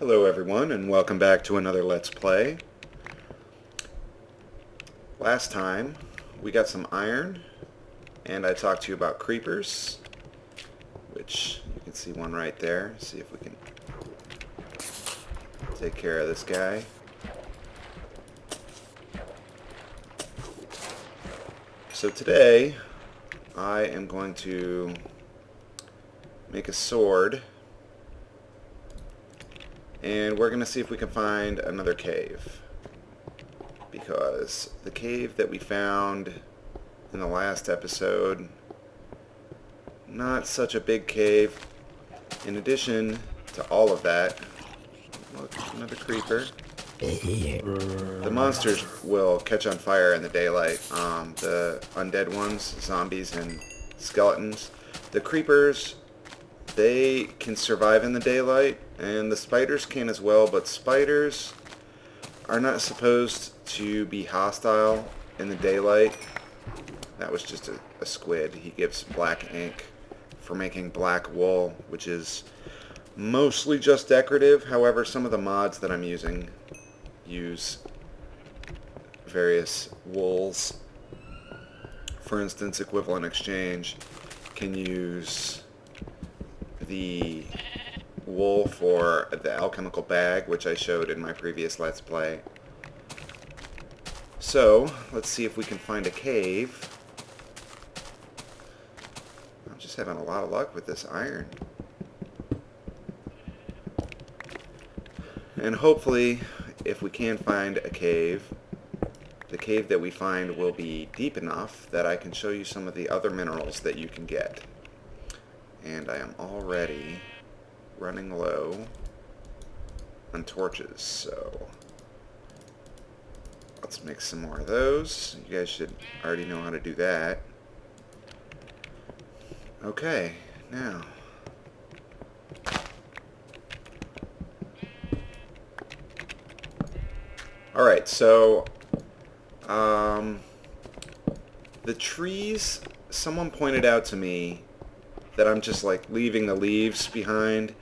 Hello everyone, and welcome back to another Let's Play. Last time we got some iron and I talked to you about creepers, which you can see one right there. See if we can take care of this guy. So today I am going to make a sword, and we're going to see if we can find another cave, because the cave that we found in the last episode, not such a big cave. In addition to all of that, look, another creeper. The monsters will catch on fire in the daylight. The undead ones, zombies and skeletons. The creepers, they can survive in the daylight, and the spiders can as well, but spiders are not supposed to be hostile in the daylight. That was just a squid. He gives black ink for making black wool, which is mostly just decorative. However, some of the mods that I'm using use various wools. For instance, Equivalent Exchange can use the wool for the alchemical bag, which I showed in my previous Let's Play. So, let's see if we can find a cave. I'm just having a lot of luck with this iron. And hopefully, if we can find a cave, the cave that we find will be deep enough that I can show you some of the other minerals that you can get. And I am already running low on torches, so let's make some more of those. You guys should already know how to do that. Okay, now alright, so the trees, someone pointed out to me that I'm just like leaving the leaves behind.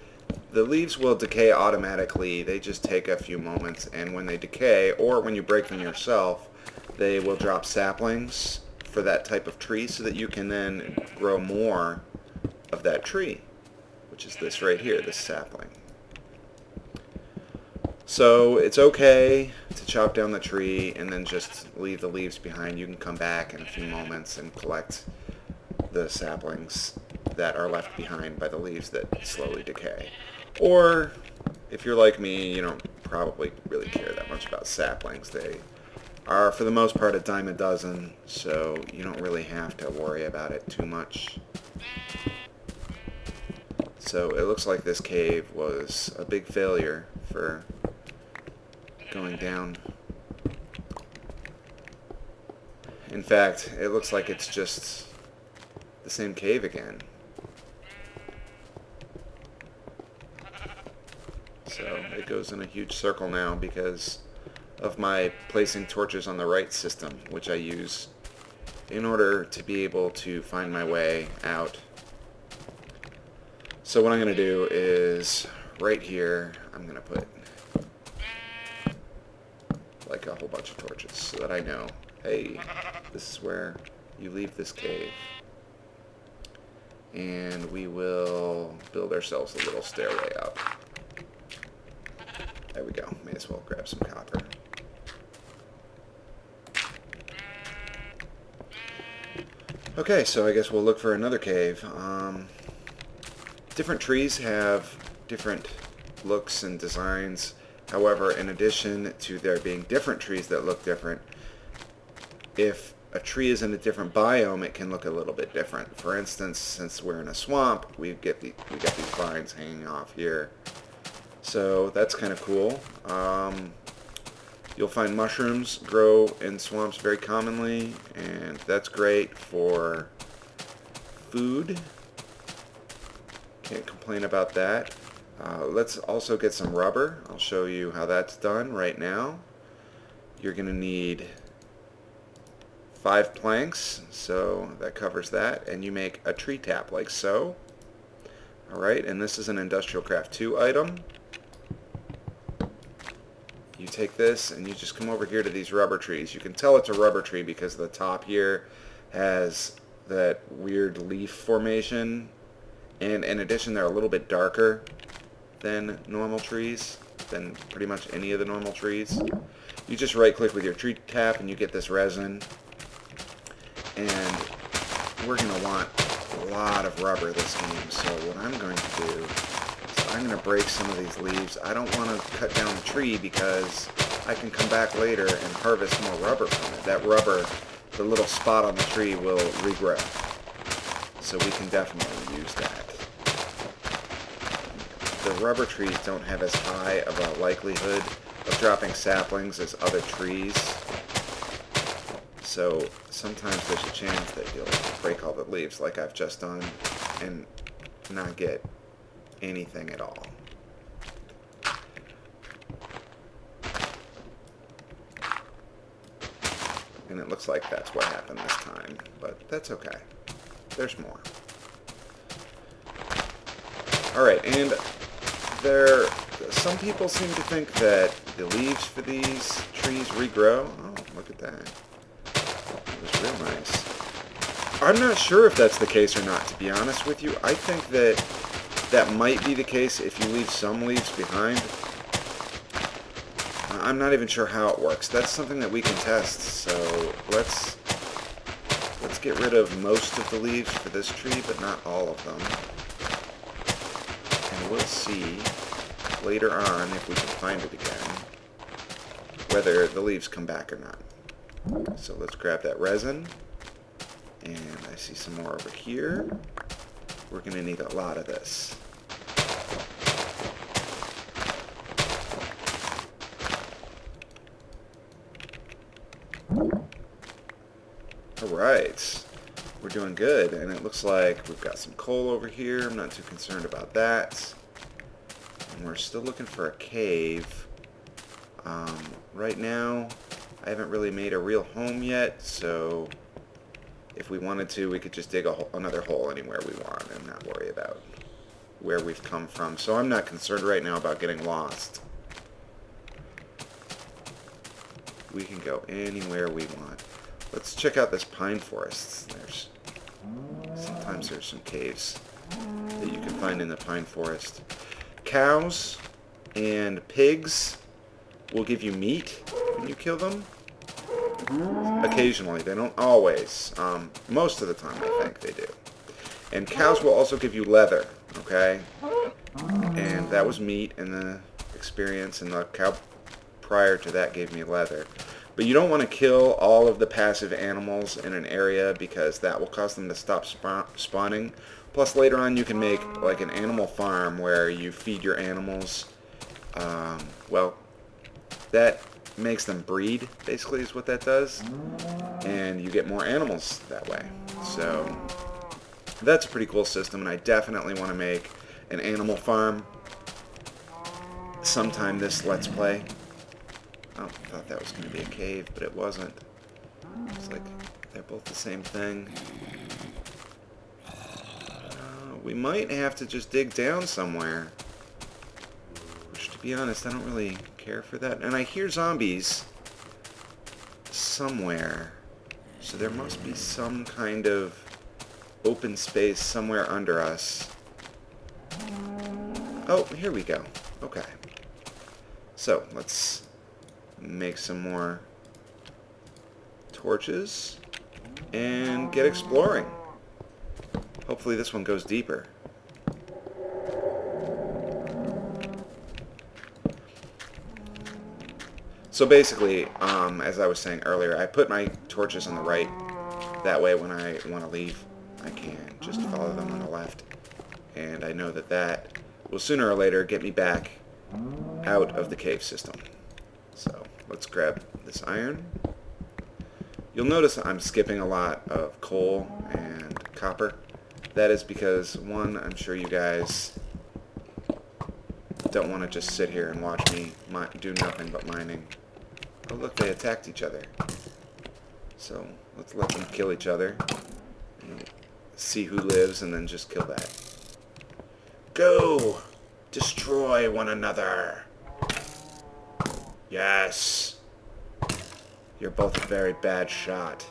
The leaves will decay automatically. They just take a few moments, and when they decay, or when you break them yourself, they will drop saplings for that type of tree, so that you can then grow more of that tree, which is this right here, this sapling. So it's okay to chop down the tree and then just leave the leaves behind. You can come back in a few moments and collect the saplings that are left behind by the leaves that slowly decay. Or, if you're like me, you don't probably really care that much about saplings. They are, for the most part, a dime a dozen, so you don't really have to worry about it too much. So it looks like this cave was a big failure for going down. In fact, it looks like it's just the same cave again. So it goes in a huge circle now because of my placing torches on the right system, which I use in order to be able to find my way out. So what I'm going to do is, right here, I'm going to put like a whole bunch of torches so that I know, hey, this is where you leave this cave. And we will build ourselves a little stairway up. There we go. May as well grab some copper. Okay, so I guess we'll look for another cave. Different trees have different looks and designs. However, in addition to there being different trees that look different, if a tree is in a different biome, it can look a little bit different. For instance, since we're in a swamp, we got these vines hanging off here. So that's kind of cool. You'll find mushrooms grow in swamps very commonly, and that's great for food. Can't complain about that. Let's also get some rubber. I'll show you how that's done right now. You're going to need 5 planks, so that covers that, and you make a tree tap like so. Alright, and this is an Industrial Craft 2 item. take this and you just come over here to these rubber trees. You can tell it's a rubber tree because the top here has that weird leaf formation, and in addition they're a little bit darker than normal trees, than pretty much any of the normal trees. You just right click with your tree tap and you get this resin, and we're going to want a lot of rubber this game. So what I'm going to do is I'm going to break some of these leaves. I don't want to cut down the tree because I can come back later and harvest more rubber from it. That rubber, the little spot on the tree, will regrow. So we can definitely use that. The rubber trees don't have as high of a likelihood of dropping saplings as other trees. So sometimes there's a chance that you'll break all the leaves like I've just done and not get anything at all. And it looks like that's what happened this time, but that's okay. There's more. Alright, and some people seem to think that the leaves for these trees regrow. Oh, look at that. It was real nice. I'm not sure if that's the case or not, to be honest with you. I think that that might be the case if you leave some leaves behind. I'm not even sure how it works. That's something that we can test, so let's get rid of most of the leaves for this tree, but not all of them. And we'll see later on, if we can find it again, whether the leaves come back or not. So let's grab that resin, and I see some more over here. We're going to need a lot of this. Alright, we're doing good, and it looks like we've got some coal over here. I'm not too concerned about that. And we're still looking for a cave. Right now, I haven't really made a real home yet, so if we wanted to, we could just dig another hole anywhere we want and not worry about where we've come from. So I'm not concerned right now about getting lost. We can go anywhere we want. Let's check out this pine forest. Sometimes there's some caves that you can find in the pine forest. Cows and pigs will give you meat when you kill them. Occasionally, they don't always. Most of the time, I think they do. And cows will also give you leather, okay? And that was meat in the experience, and the cow prior to that gave me leather. But you don't want to kill all of the passive animals in an area because that will cause them to stop spawning. Plus, later on, you can make like an animal farm where you feed your animals. Well, that makes them breed, basically, is what that does. And you get more animals that way. So that's a pretty cool system, and I definitely want to make an animal farm sometime this Let's Play. Oh, I thought that was going to be a cave, but it wasn't. It's like they're both the same thing. We might have to just dig down somewhere. Which, to be honest, I don't really care for that. And I hear zombies somewhere. So there must be some kind of open space somewhere under us. Oh, here we go. Okay. So, let's make some more torches and get exploring. Hopefully this one goes deeper. So basically, as I was saying earlier, I put my torches on the right. That way when I want to leave, I can just follow them on the left. And I know that that will sooner or later get me back out of the cave system. So let's grab this iron. You'll notice I'm skipping a lot of coal and copper. That is because, one, I'm sure you guys don't want to just sit here and watch me do nothing but mining. Oh look, they attacked each other. So let's let them kill each other. And see who lives and then just kill that. Go! Destroy one another! Yes! You're both a very bad shot.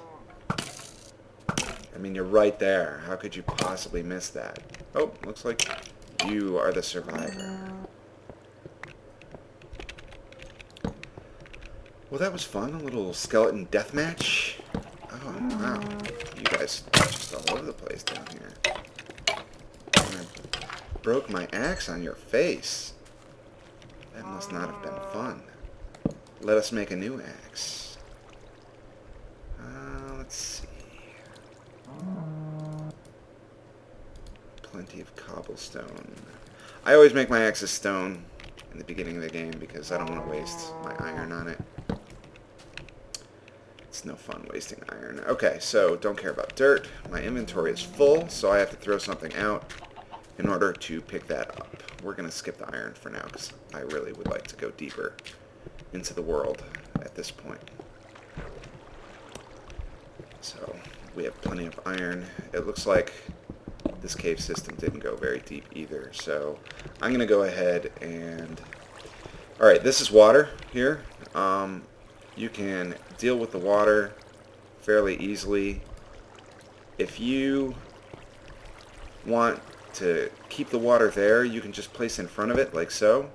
I mean, you're right there. How could you possibly miss that? Oh, looks like you are the survivor. Well, that was fun. A little skeleton deathmatch. Oh, wow. You guys are just all over the place down here. And I broke my axe on your face. That must not have been fun. Let us make a new axe. Let's see. Plenty of cobblestone. I always make my axes stone in the beginning of the game because I don't want to waste my iron on it. It's no fun wasting iron. Okay, so don't care about dirt. My inventory is full, so I have to throw something out in order to pick that up. We're going to skip the iron for now because I really would like to go deeper into the world at this point. So we have plenty of iron. It looks like this cave system didn't go very deep either, so I'm going to go ahead and... Alright, this is water here. You can deal with the water fairly easily. If you want to keep the water there, you can just place in front of it like so,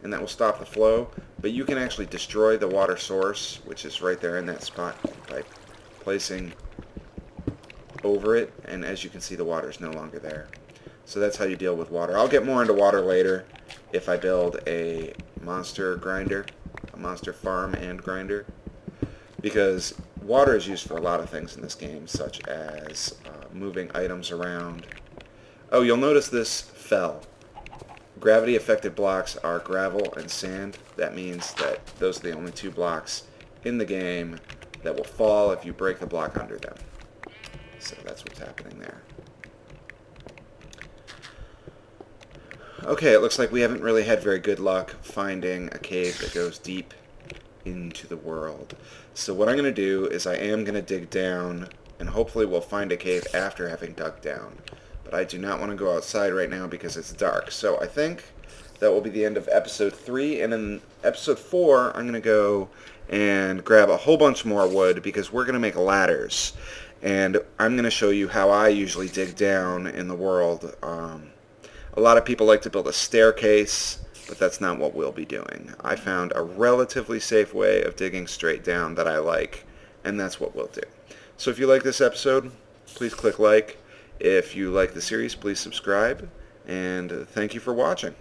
and that will stop the flow. But you can actually destroy the water source, which is right there in that spot, by placing over it, and as you can see, the water is no longer there. So that's how you deal with water. I'll get more into water later if I build a monster grinder, a monster farm and grinder, because water is used for a lot of things in this game, such as moving items around. Oh, you'll notice this fell. Gravity affected blocks are gravel and sand. That means that those are the only two blocks in the game that will fall if you break the block under them. So that's what's happening there. Okay, it looks like we haven't really had very good luck finding a cave that goes deep into the world. So what I'm going to do is I am going to dig down, and hopefully we'll find a cave after having dug down. But I do not want to go outside right now because it's dark. So I think that will be the end of episode 3, and in episode 4 I'm going to go and grab a whole bunch more wood because we're going to make ladders. And I'm going to show you how I usually dig down in the world. A lot of people like to build a staircase, but that's not what we'll be doing. I found a relatively safe way of digging straight down that I like, and that's what we'll do. So if you like this episode, please click like. If you like the series, please subscribe, and thank you for watching.